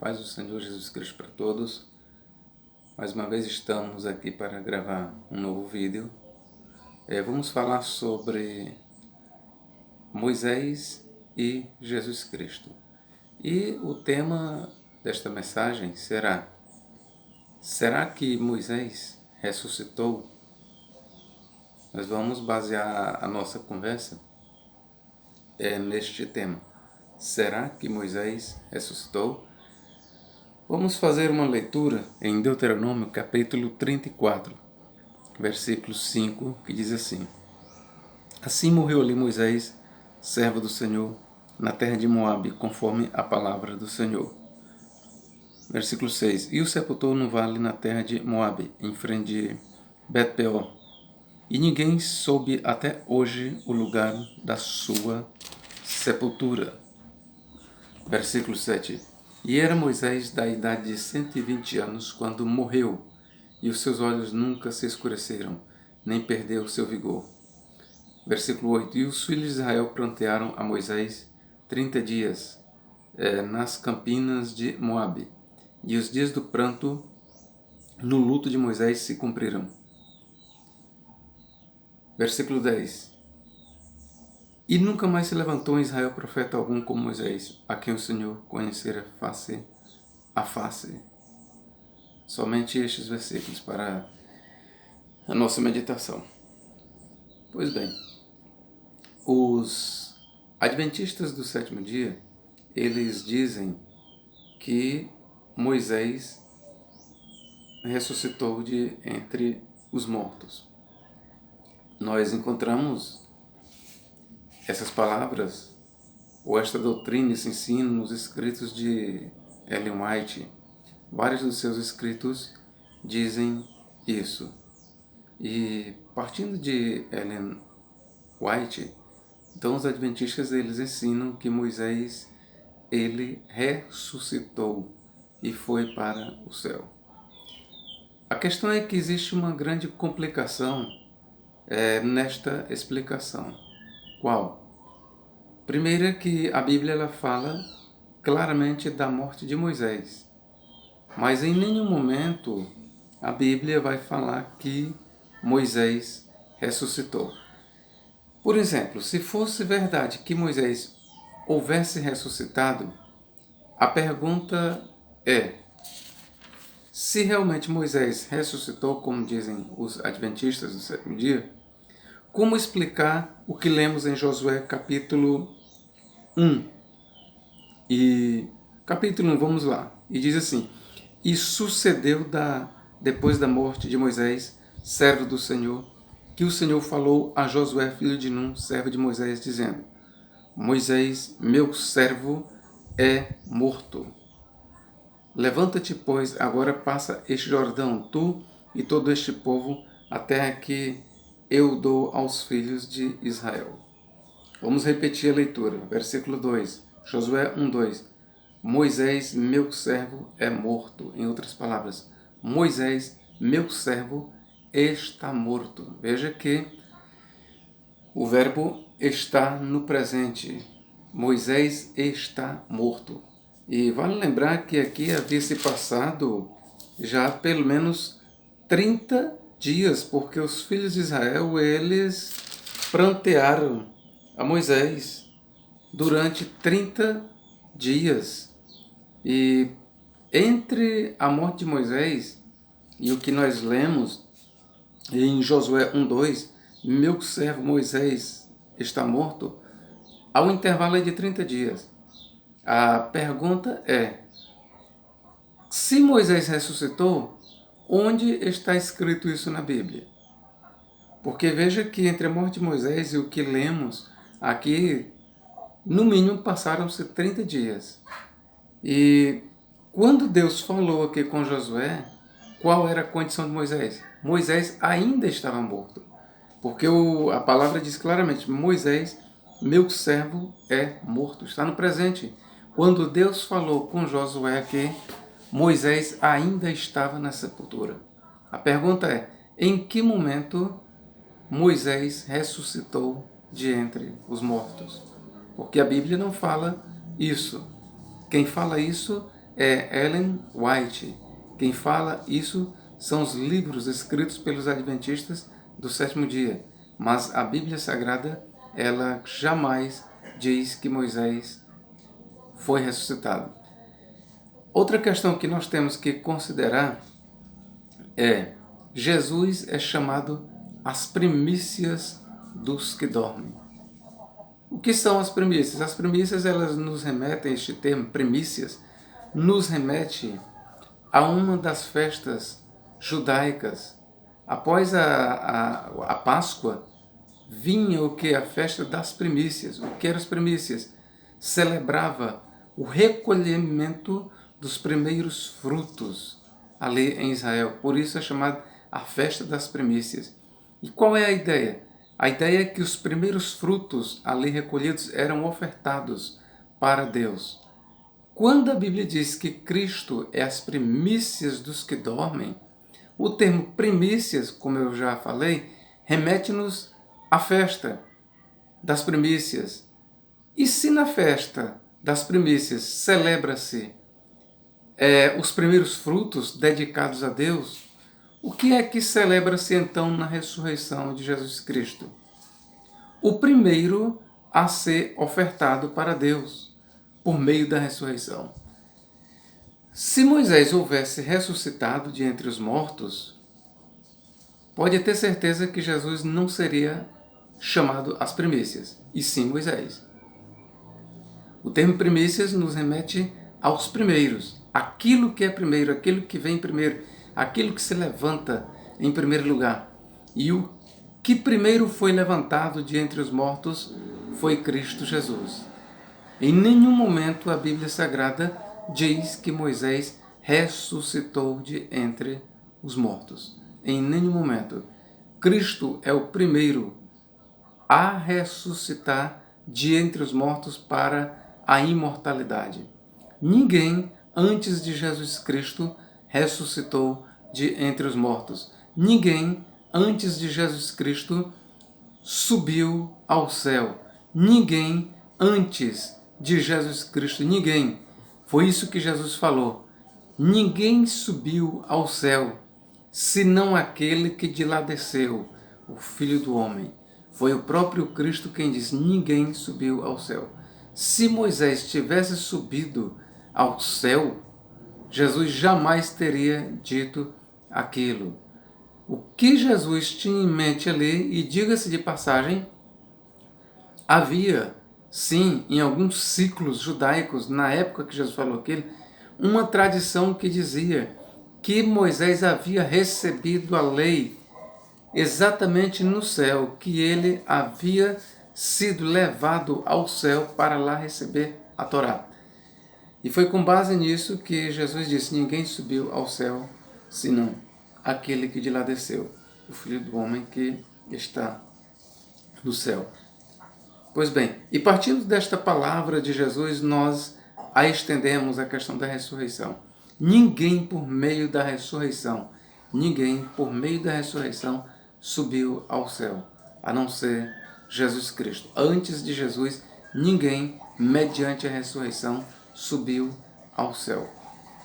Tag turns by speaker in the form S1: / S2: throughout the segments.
S1: Paz do Senhor Jesus Cristo para todos. Mais uma vez estamos aqui para gravar um novo vídeo. Vamos falar sobre Moisés e Jesus Cristo. E o tema desta mensagem será que Moisés ressuscitou? Nós vamos basear a nossa conversa neste tema. Será que Moisés ressuscitou? Vamos fazer uma leitura em Deuteronômio capítulo 34, versículo 5, que diz assim: Assim morreu ali Moisés, servo do Senhor, na terra de Moabe, conforme a palavra do Senhor. Versículo 6: E o sepultou no vale na terra de Moabe, em frente de Bet-peor. E ninguém soube até hoje o lugar da sua sepultura. Versículo 7: E era Moisés da idade de 120 anos quando morreu, e os seus olhos nunca se escureceram, nem perdeu o seu vigor. Versículo 8: E os filhos de Israel prantearam a Moisés 30 dias nas campinas de Moabe, e os dias do pranto no luto de Moisés se cumpriram. Versículo 10: E nunca mais se levantou em Israel profeta algum como Moisés, a quem o Senhor conhecera face a face. Somente estes versículos para a nossa meditação. Pois bem, os adventistas do sétimo dia, eles dizem que Moisés ressuscitou de entre os mortos. Nós encontramos essas palavras, ou esta doutrina, esse ensino, nos escritos de Ellen White. Vários dos seus escritos dizem isso. E partindo de Ellen White, então os adventistas eles ensinam que Moisés ele ressuscitou e foi para o céu. A questão é que existe uma grande complicação nesta explicação. Qual? Primeiro é que a Bíblia ela fala claramente da morte de Moisés, mas em nenhum momento a Bíblia vai falar que Moisés ressuscitou. Por exemplo, se fosse verdade que Moisés houvesse ressuscitado, a pergunta é: se realmente Moisés ressuscitou, como dizem os adventistas do sétimo dia, como explicar o que lemos em Josué capítulo 1? E capítulo 1, vamos lá. E diz assim: E sucedeu depois da morte de Moisés, servo do Senhor, que o Senhor falou a Josué, filho de Nun, servo de Moisés, dizendo: Moisés, meu servo, é morto. Levanta-te, pois, agora passa este Jordão, tu e todo este povo, a terra que eu dou aos filhos de Israel. Vamos repetir a leitura. Versículo 2, Josué 1:2. Moisés, meu servo, é morto. Em outras palavras, Moisés, meu servo, está morto. Veja que o verbo está no presente. Moisés está morto. E vale lembrar que aqui havia se passado já pelo menos 30 dias, porque os filhos de Israel, eles prantearam a Moisés durante 30 dias. E entre a morte de Moisés e o que nós lemos em Josué 1:2, meu servo Moisés está morto, há um intervalo de 30 dias. A pergunta é: se Moisés ressuscitou, onde está escrito isso na Bíblia? Porque veja que entre a morte de Moisés e o que lemos aqui, no mínimo passaram-se 30 dias. E quando Deus falou aqui com Josué, qual era a condição de Moisés? Moisés ainda estava morto. Porque a palavra diz claramente: Moisés, meu servo, é morto. Está no presente. Quando Deus falou com Josué aqui, Moisés ainda estava na sepultura. A pergunta é: em que momento Moisés ressuscitou de entre os mortos? Porque a Bíblia não fala isso. Quem fala isso é Ellen White. Quem fala isso são os livros escritos pelos adventistas do sétimo dia. Mas a Bíblia Sagrada, ela jamais diz que Moisés foi ressuscitado. Outra questão que nós temos que considerar é: Jesus é chamado as primícias dos que dormem. O que são as primícias? As primícias, elas nos remetem, este termo primícias, nos remete a uma das festas judaicas. Após a Páscoa, vinha o que? A festa das primícias. O que eram as primícias? Celebrava o recolhimento dos primeiros frutos ali em Israel. Por isso é chamada a festa das primícias. E qual é a ideia? A ideia é que os primeiros frutos ali recolhidos eram ofertados para Deus. Quando a Bíblia diz que Cristo é as primícias dos que dormem, o termo primícias, como eu já falei, remete-nos à festa das primícias. E se na festa das primícias celebra-se os primeiros frutos dedicados a Deus, o que é que celebra-se então na ressurreição de Jesus Cristo? O primeiro a ser ofertado para Deus, por meio da ressurreição. Se Moisés houvesse ressuscitado de entre os mortos, pode ter certeza que Jesus não seria chamado as primícias, e sim Moisés. O termo primícias nos remete aos primeiros, aquilo que é primeiro, aquilo que vem primeiro, aquilo que se levanta em primeiro lugar. E o que primeiro foi levantado de entre os mortos foi Cristo Jesus. Em nenhum momento a Bíblia Sagrada diz que Moisés ressuscitou de entre os mortos. Em nenhum momento. Cristo é o primeiro a ressuscitar de entre os mortos para a imortalidade. Ninguém antes de Jesus Cristo ressuscitou de entre os mortos. Ninguém antes de Jesus Cristo subiu ao céu. Ninguém antes de Jesus Cristo, ninguém. Foi isso que Jesus falou. Ninguém subiu ao céu, senão aquele que de lá desceu, o Filho do Homem. Foi o próprio Cristo quem disse: ninguém subiu ao céu. Se Moisés tivesse subido ao céu, Jesus jamais teria dito aquilo. O que Jesus tinha em mente ali, e diga-se de passagem, havia, sim, em alguns ciclos judaicos, na época que Jesus falou aquilo, uma tradição que dizia que Moisés havia recebido a lei exatamente no céu, que ele havia sido levado ao céu para lá receber a Torá. E foi com base nisso que Jesus disse: ninguém subiu ao céu, senão aquele que de lá desceu, o Filho do Homem que está no céu. Pois bem, e partindo desta palavra de Jesus, nós a estendemos à questão da ressurreição. Ninguém por meio da ressurreição subiu ao céu, a não ser Jesus Cristo. Antes de Jesus, ninguém, mediante a ressurreição, subiu ao céu.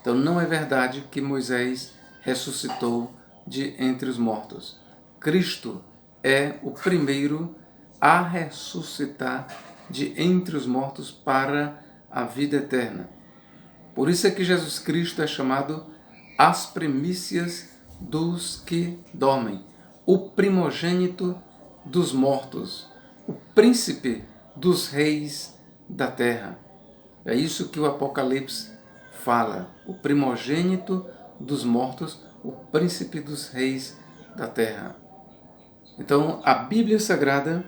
S1: Então não é verdade que Moisés ressuscitou de entre os mortos. Cristo é o primeiro a ressuscitar de entre os mortos para a vida eterna. Por isso é que Jesus Cristo é chamado as primícias dos que dormem, o primogênito dos mortos, o príncipe dos reis da terra. É isso que o Apocalipse fala, o primogênito dos mortos, o príncipe dos reis da terra. Então, a Bíblia Sagrada,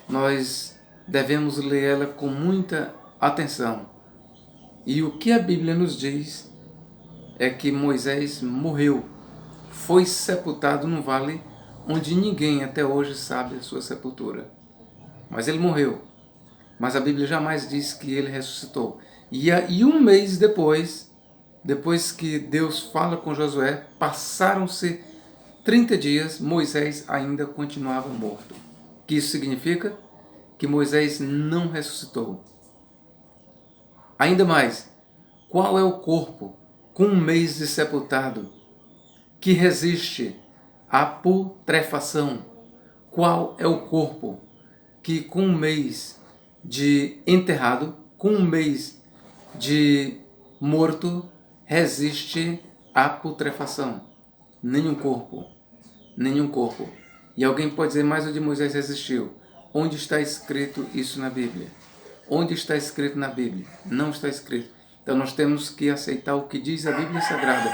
S1: nós devemos ler ela com muita atenção. E o que a Bíblia nos diz é que Moisés morreu, foi sepultado num vale onde ninguém até hoje sabe a sua sepultura. Mas ele morreu. Mas a Bíblia jamais diz que ele ressuscitou. E um mês depois que Deus fala com Josué, passaram-se 30 dias, Moisés ainda continuava morto. O que isso significa? Que Moisés não ressuscitou. Ainda mais, Qual é o corpo com 1 mês de sepultado que resiste à putrefação? Qual é o corpo que com 1 mês de enterrado, com 1 mês de morto, resiste à putrefação? Nenhum corpo. Nenhum corpo. E alguém pode dizer, mas o de Moisés resistiu. Onde está escrito isso na Bíblia? Onde está escrito na Bíblia? Não está escrito. Então nós temos que aceitar o que diz a Bíblia Sagrada,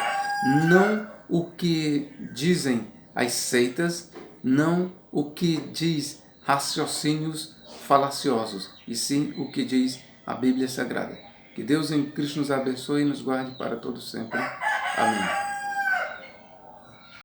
S1: não o que dizem as seitas, não o que diz raciocínios falaciosos, e sim o que diz a Bíblia Sagrada. Que Deus em Cristo nos abençoe e nos guarde para todo sempre. Amém.